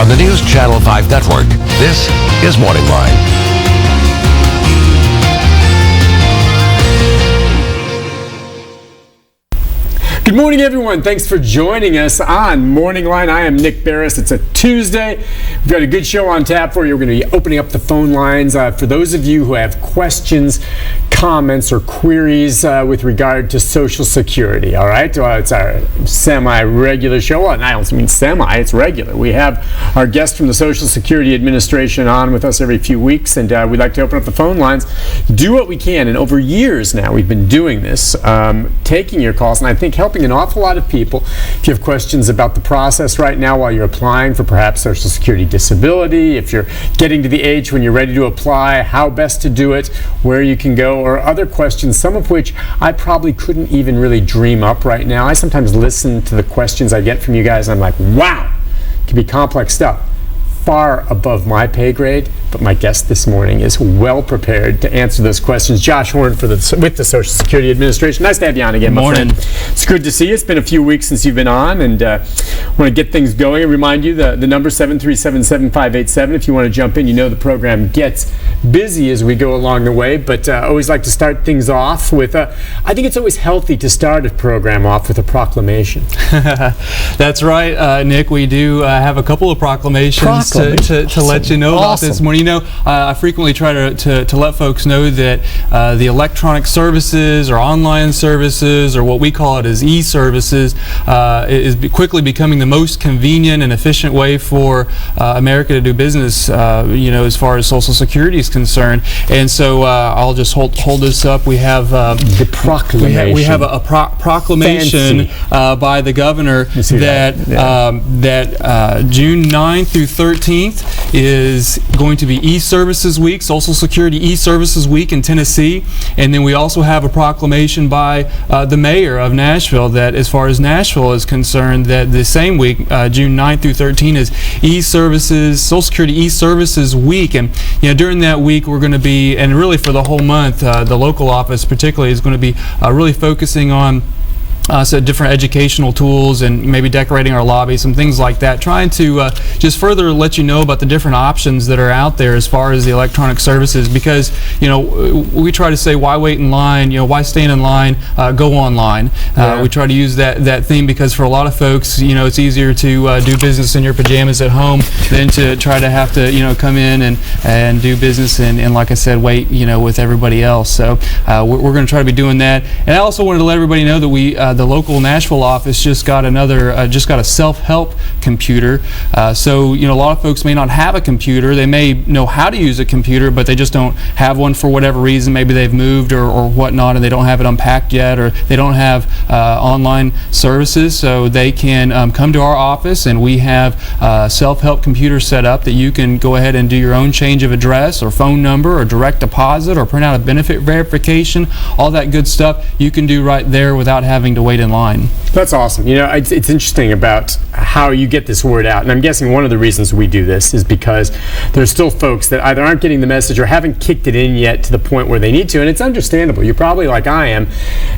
From the News Channel 5 Network, this is MorningLine. Good morning, everyone. Thanks for joining us on MorningLine. I am Nick Barris. It's a Tuesday. We've got a good show on tap for you. We're going to be opening up the phone lines for those of you who have questions, comments, or queries with regard to Social Security. All right? It's our semi-regular show. Well, and I don't mean semi. It's regular. We have our guest from the Social Security Administration on with us every few weeks, and we'd like to open up the phone lines, do what we can. And over years now, we've been doing this, taking your calls, and I think helping an awful lot of people. If you have questions about the process right now while you're applying for perhaps Social Security disability, if you're getting to the age when you're ready to apply, how best to do it, where you can go, or other questions, some of which I probably couldn't even really dream up right now. I sometimes listen to the questions I get from you guys and I'm like, wow, it can be complex stuff. Far above my pay grade, but my guest this morning is well prepared to answer those questions. Josh Horn with the Social Security Administration. Nice to have you on again, my friend. It's good to see you. It's been a few weeks since you've been on, and want to get things going and remind you the number 737-7587. If you want to jump in, you know the program gets busy as we go along the way, but I always like to start things off with, I think it's always healthy to start a program off with a proclamation. That's right, Nick. We do have a couple of proclamations to let you know about this morning. You know, I frequently try to let folks know that the electronic services or online services, or what we call it as e-services, is quickly becoming the most convenient and efficient way for America to do business, you know, as far as Social Security is concerned. And so I'll just hold this up. We have the proclamation. We have a proclamation by the governor that June 9th through 13th is going to be E-Services Week, Social Security E-Services Week in Tennessee. And then we also have a proclamation by the mayor of Nashville that, as far as Nashville is concerned, that the same week, June 9th through 13th, is E-Services, Social Security E-Services Week. And you know, during that week, we're going to be, and really for the whole month, the local office particularly is going to be really focusing on so different educational tools and maybe decorating our lobby, some things like that, trying to just further let you know about the different options that are out there as far as the electronic services, because you know, we try to say, why wait in line, you know, why stand in line, go online. We try to use that theme because for a lot of folks, you know, it's easier to do business in your pajamas at home than to try to have to, you know, come in and do business and like I said, wait, you know, with everybody else. So we're going to try to be doing that. And I also wanted to let everybody know that we the local Nashville office just got a self-help computer. So you know, a lot of folks may not have a computer. They may know how to use a computer, but they just don't have one for whatever reason. Maybe they've moved or whatnot, and they don't have it unpacked yet, or they don't have online services. So they can come to our office, and we have self-help computers set up that you can go ahead and do your own change of address or phone number or direct deposit or print out a benefit verification. All that good stuff you can do right there without having to wait in line. That's awesome. You know, it's interesting about how you get this word out, and I'm guessing one of the reasons we do this is because there's still folks that either aren't getting the message or haven't kicked it in yet to the point where they need to, and it's understandable. You're probably like I am,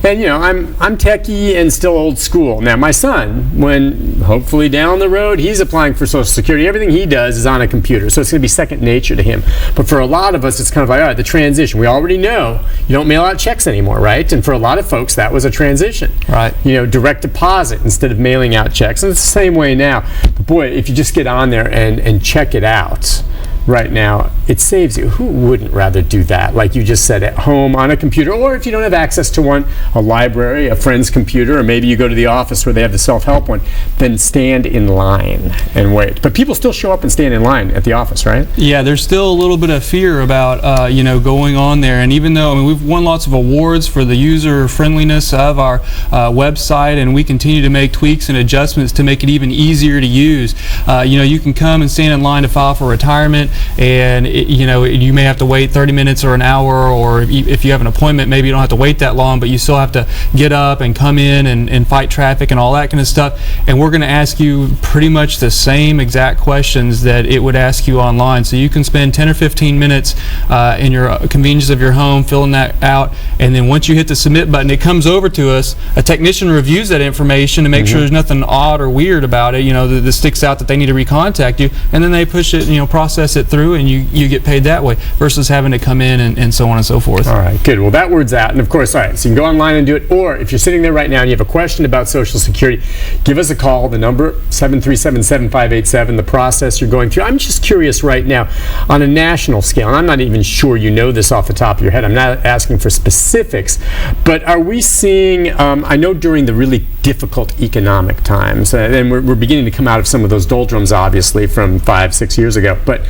and you know, I'm techie and still old school. Now my son, when hopefully down the road he's applying for Social Security, everything he does is on a computer, so it's going to be second nature to him. But for a lot of us, it's kind of like, all right, the transition. We already know you don't mail out checks anymore, right? And for a lot of folks, that was a transition. Right. You know, direct deposit instead of mailing out checks. And it's the same way now. But boy, if you just get on there and check it out right now, it saves you. Who wouldn't rather do that, like you just said, at home on a computer, or if you don't have access to one, a library, a friend's computer, or maybe you go to the office where they have the self-help one, then stand in line and wait. But people still show up and stand in line at the office, right? Yeah, there's still a little bit of fear about you know, going on there. And even though, I mean, we've won lots of awards for the user friendliness of our website, and we continue to make tweaks and adjustments to make it even easier to use. You know, you can come and stand in line to file for retirement. and you may have to wait 30 minutes or an hour, or if you have an appointment, maybe you don't have to wait that long, but you still have to get up and come in and fight traffic and all that kind of stuff. And we're going to ask you pretty much the same exact questions that it would ask you online. So you can spend 10 or 15 minutes in your convenience of your home filling that out, and then once you hit the submit button, it comes over to us. A technician reviews that information to make sure there's nothing odd or weird about it, that sticks out that they need to recontact you, and then they push it, process it through, and you get paid that way versus having to come in and so on and so forth. All right, good. Well, that word's out. And of course, all right, so you can go online and do it, or if you're sitting there right now and you have a question about Social Security, give us a call. The number, 737-7587, the process you're going through. I'm just curious right now, on a national scale, and I'm not even sure you know this off the top of your head, I'm not asking for specifics, but are we seeing, I know during the really difficult economic times, and we're beginning to come out of some of those doldrums, obviously, from 5-6 years ago, but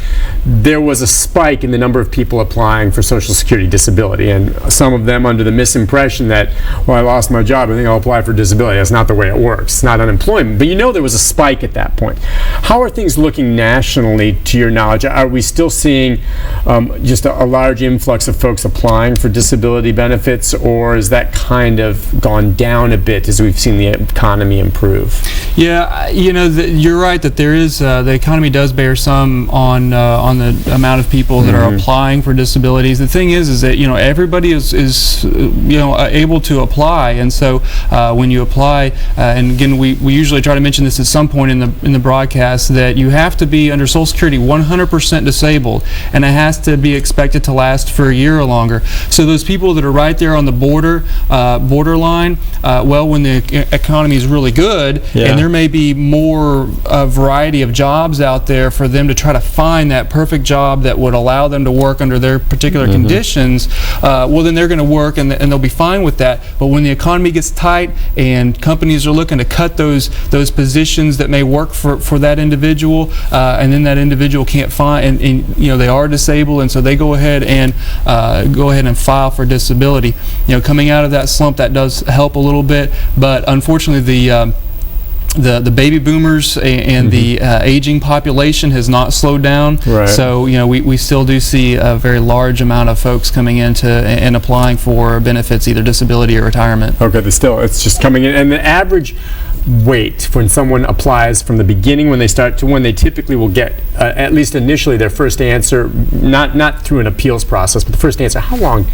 there was a spike in the number of people applying for Social Security disability, and some of them under the misimpression that, well, I lost my job, I think I'll apply for disability. That's not the way it works. It's not unemployment. But there was a spike at that point. How are things looking nationally, to your knowledge? Are we still seeing just a large influx of folks applying for disability benefits, or is that kind of gone down a bit as we've seen the economy improve? Yeah, you're right that there is, the economy does bear some on the amount of people that are applying for disabilities. The thing is that everybody is able to apply, and so when you apply, and again we usually try to mention this at some point in the broadcast, that you have to be under Social Security 100% disabled, and it has to be expected to last for a year or longer. So those people that are right there on the borderline, when the economy is really good, and there may be more variety of jobs out there for them to try to find that perfect job that would allow them to work under their particular conditions, then they're going to work and they'll be fine with that. But when the economy gets tight and companies are looking to cut those positions that may work for that individual, and then that individual can't find, and they are disabled, and so they go ahead and file for disability. Coming out of that slump, that does help a little bit, but unfortunately the baby boomers and the aging population has not slowed down. Right. So we still do see a very large amount of folks coming into and applying for benefits, either disability or retirement. Okay, it's just coming in, and the average wait when someone applies from the beginning when they start to when they typically will get at least initially their first answer, not through an appeals process, but the first answer, how long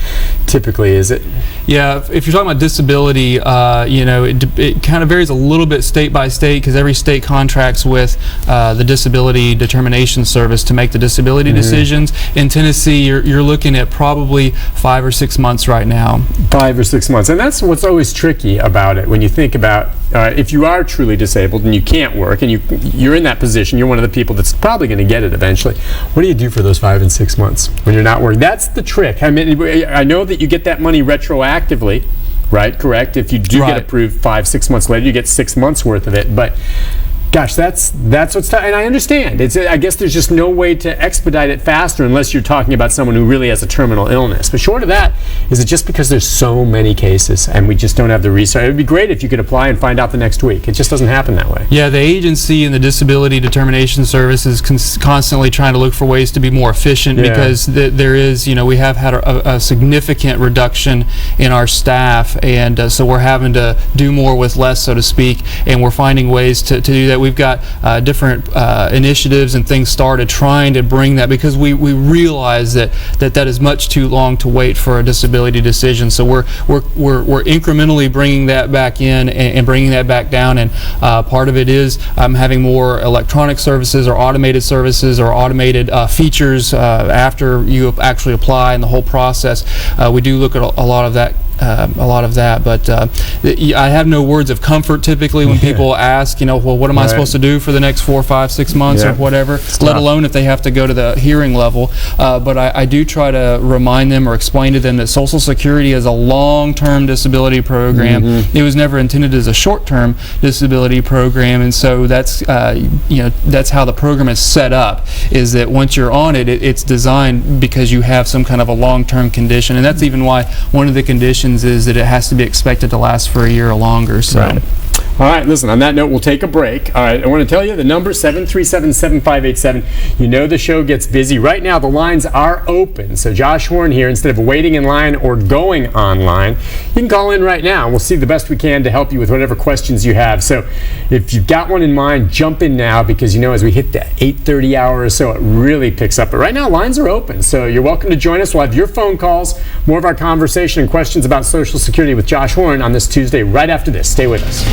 typically is it? Yeah, if you're talking about disability, it kind of varies a little bit state by state, because every state contracts with the Disability Determination Service to make the disability decisions. In Tennessee, you're looking at probably 5 or 6 months right now. 5 or 6 months, and that's what's always tricky about it when you think about if you are truly disabled and you can't work and you're in that position, you're one of the people that's probably going to get it eventually. What do you do for those 5 and 6 months when you're not working? That's the trick. I mean, I know that you get that money retroactively, right? Correct? If you do get approved 5-6 months later, you get 6 months worth of it. But gosh, that's what's tough. And I understand. I guess there's just no way to expedite it faster unless you're talking about someone who really has a terminal illness. But short of that, is it just because there's so many cases and we just don't have the research? It would be great if you could apply and find out the next week. It just doesn't happen that way. Yeah, the agency and the Disability Determination Service is constantly trying to look for ways to be more efficient, because there is, we have had a significant reduction in our staff, and so we're having to do more with less, so to speak, and we're finding ways to do that. We've got different initiatives and things started trying to bring that, because we realize that is much too long to wait for a disability decision. So we're incrementally bringing that back in and bringing that back down, and part of it is having more electronic services or automated services or automated features after you actually apply and the whole process. We do look at a lot of that. But I have no words of comfort typically when people ask, well, what am I supposed to do for the next 4, 5, 6 months or whatever, let alone if they have to go to the hearing level. But I do try to remind them or explain to them that Social Security is a long-term disability program. It was never intended as a short-term disability program, and so that's that's how the program is set up, is that once you're on it, it's designed because you have some kind of a long-term condition, and that's even why one of the conditions is that it has to be expected to last for a year or longer. So. Right. All right, listen, on that note, we'll take a break. All right, I want to tell you the number, 737-7587. You know the show gets busy. Right now, the lines are open. So Josh Horn here, instead of waiting in line or going online, you can call in right now. We'll see the best we can to help you with whatever questions you have. So if you've got one in mind, jump in now, because you know as we hit the 8:30 hour or so, it really picks up. But right now, lines are open. So you're welcome to join us. We'll have your phone calls, more of our conversation and questions about Social Security with Josh Horn on this Tuesday right after this. Stay with us.